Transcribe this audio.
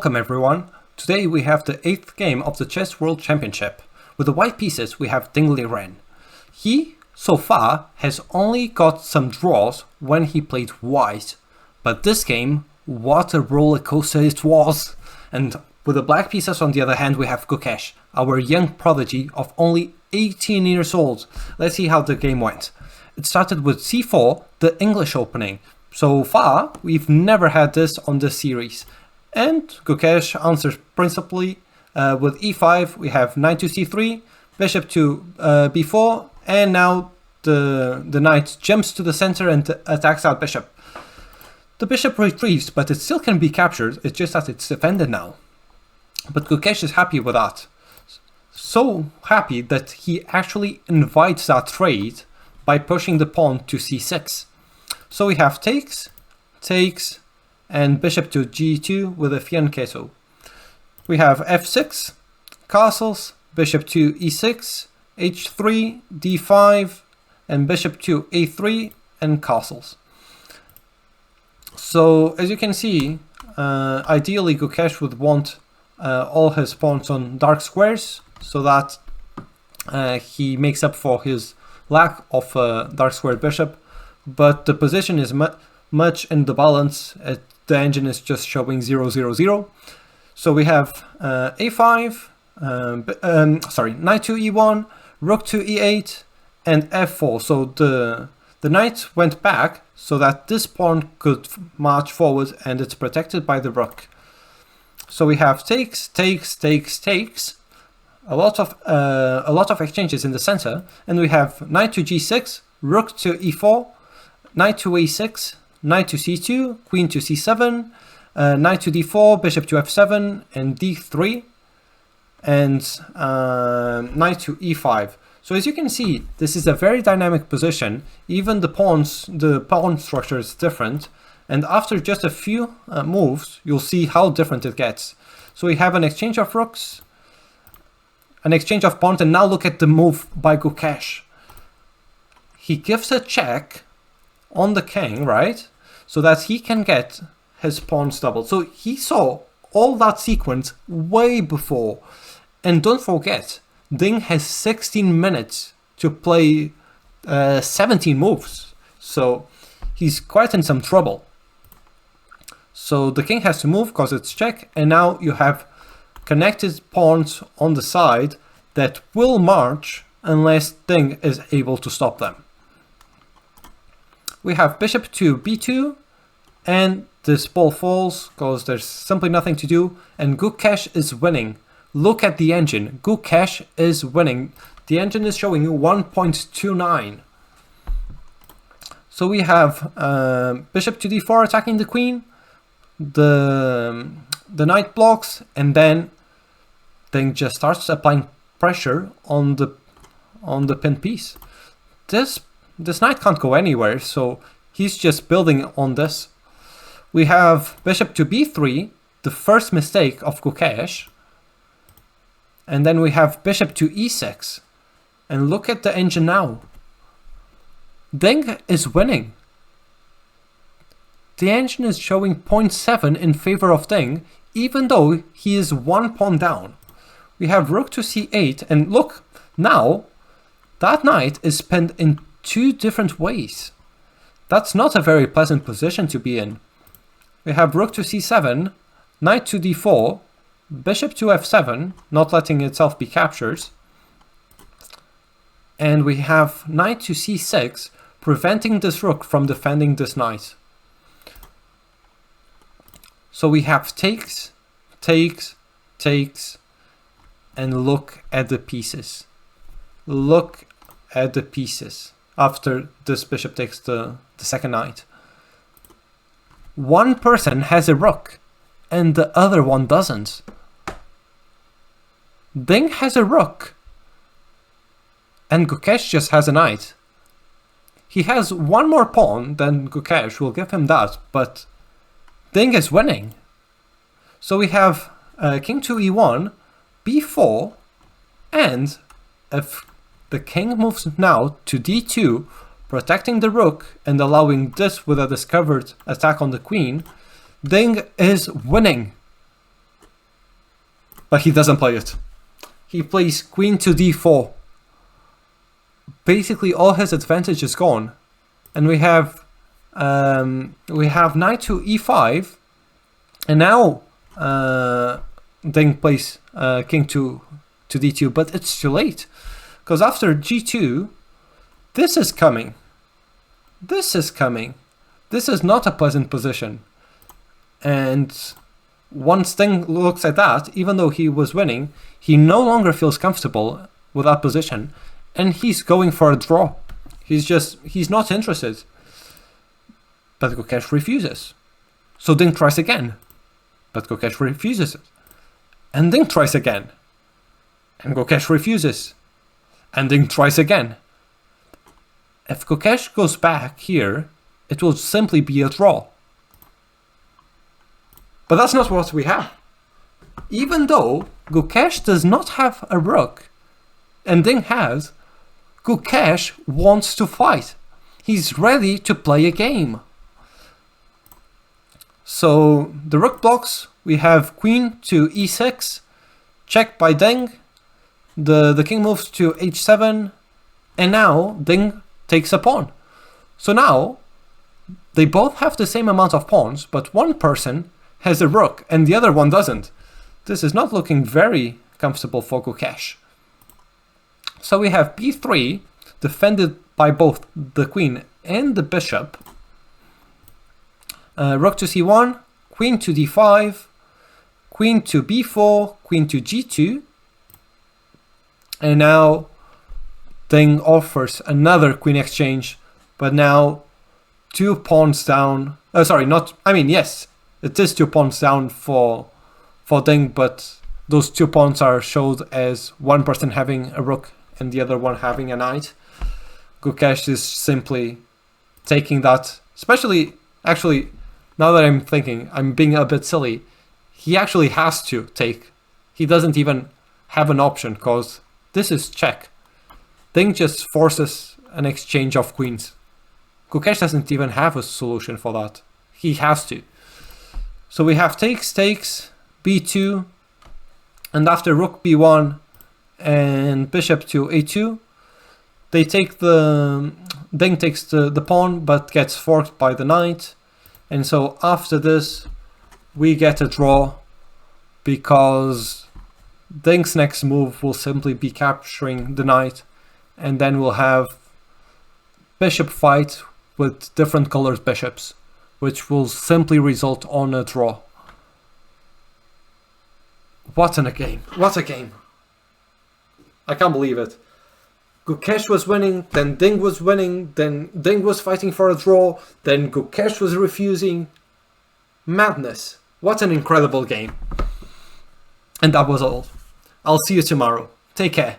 Welcome everyone. Today we have the 8th game of the Chess World Championship. With the white pieces we have Ding Liren. He, so far, has only got some draws when he played white. But this game, what a roller coaster it was! And with the black pieces on the other hand we have Gukesh, our young prodigy of only 18 years old. Let's see how the game went. It started with c4, the English opening. So far, we've never had this on this series. And Gukesh answers principally with e5, we have knight to c3, bishop to b4, and now the knight jumps to the center and attacks our bishop. The bishop retrieves, but it still can be captured, it's just that it's defended now. But Gukesh is happy with that. So happy that he actually invites that trade by pushing the pawn to c6. So we have takes, and bishop to g2 with a fianchetto. We have f6, castles, bishop to e6, h3, d5, and bishop to a3, and castles. So as you can see, ideally Gukesh would want all his pawns on dark squares, so that he makes up for his lack of dark square bishop, but the position is much in the balance. The engine is just showing 0, 0, 0. So we have a5, knight to e1, rook to e8, and f4. So the knight went back so that this pawn could march forward, and it's protected by the rook. So we have takes, a lot of exchanges in the center, and we have knight to g6, rook to e4, knight to a6, knight to c2, queen to c7, knight to d4, bishop to f7, and d3, and knight to e5. So as you can see, this is a very dynamic position. Even the pawn structure is different, and after just a few moves, you'll see how different it gets. So we have an exchange of rooks, an exchange of pawns, and now look at the move by Gukesh. He gives a check on the king, right? So that he can get his pawns doubled. So he saw all that sequence way before. And don't forget, Ding has 16 minutes to play 17 moves. So he's quite in some trouble. So the king has to move because it's check, and now you have connected pawns on the side that will march unless Ding is able to stop them. We have bishop to b2, and this ball falls because there's simply nothing to do, and Gukesh is winning. Look at the engine, Gukesh is winning. The engine is showing 1.29. So we have bishop to d4 attacking the queen, the knight blocks, and then Ding just starts applying pressure on the pinned piece. This knight can't go anywhere, so he's just building on this. We have bishop to b3, the first mistake of Gukesh. And then we have bishop to e6. And look at the engine now. Ding is winning. The engine is showing 0.7 in favor of Ding, even though he is one pawn down. We have rook to c8, and look, now that knight is pinned in two different ways. That's not a very pleasant position to be in. We have rook to c7, knight to d4, bishop to f7, not letting itself be captured. And we have knight to c6, preventing this rook from defending this knight. So we have takes, and look at the pieces. Look at the pieces after this bishop takes the second knight. One person has a rook and the other one doesn't. Ding has a rook and Gukesh just has a knight. He has one more pawn than Gukesh, we'll give him that, but Ding is winning. So we have king to e1, b4, and if the king moves now to d2, protecting the rook and allowing this with a discovered attack on the queen, Ding is winning. But he doesn't play it. He plays queen to d4. Basically, all his advantage is gone, and we have knight to e5, and now Ding plays king to d2, but it's too late, because after g2, this is coming. This is coming. This is not a pleasant position, and once Ding looks at that, even though he was winning, he no longer feels comfortable with that position, and he's going for a draw. He's not interested. But Gukesh refuses. So Ding tries again. But Gukesh refuses it. And Ding tries again. And Gukesh refuses. And Ding tries again. If Gukesh goes back here, it will simply be a draw. But that's not what we have. Even though Gukesh does not have a rook, and Ding has, Gukesh wants to fight. He's ready to play a game. So the rook blocks. We have queen to e6, check by Ding. The king moves to h7, and now Ding takes a pawn. So now they both have the same amount of pawns, but one person has a rook and the other one doesn't. This is not looking very comfortable for Gukesh. So we have b3, defended by both the queen and the bishop. Rook to c1, queen to d5, queen to b4, queen to g2. And now Ding offers another queen exchange, but now 2 pawns down. Yes, it is 2 pawns down for Ding, but those 2 pawns are showed as one person having a rook and the other one having a knight. Gukesh is simply taking that, actually, now that I'm thinking, I'm being a bit silly, he actually has to take. He doesn't even have an option, because this is check. Ding just forces an exchange of queens. Gukesh doesn't even have a solution for that. He has to. So we have takes, b2, and after rook b1 and bishop to a2, they take Ding takes the pawn, but gets forked by the knight. And so after this, we get a draw, because Ding's next move will simply be capturing the knight, and then we'll have bishop fight with different colored bishops, which will simply result on a draw. What a game. What a game. I can't believe it. Gukesh was winning, then Ding was winning, then Ding was fighting for a draw, then Gukesh was refusing. Madness. What an incredible game. And that was all. I'll see you tomorrow. Take care.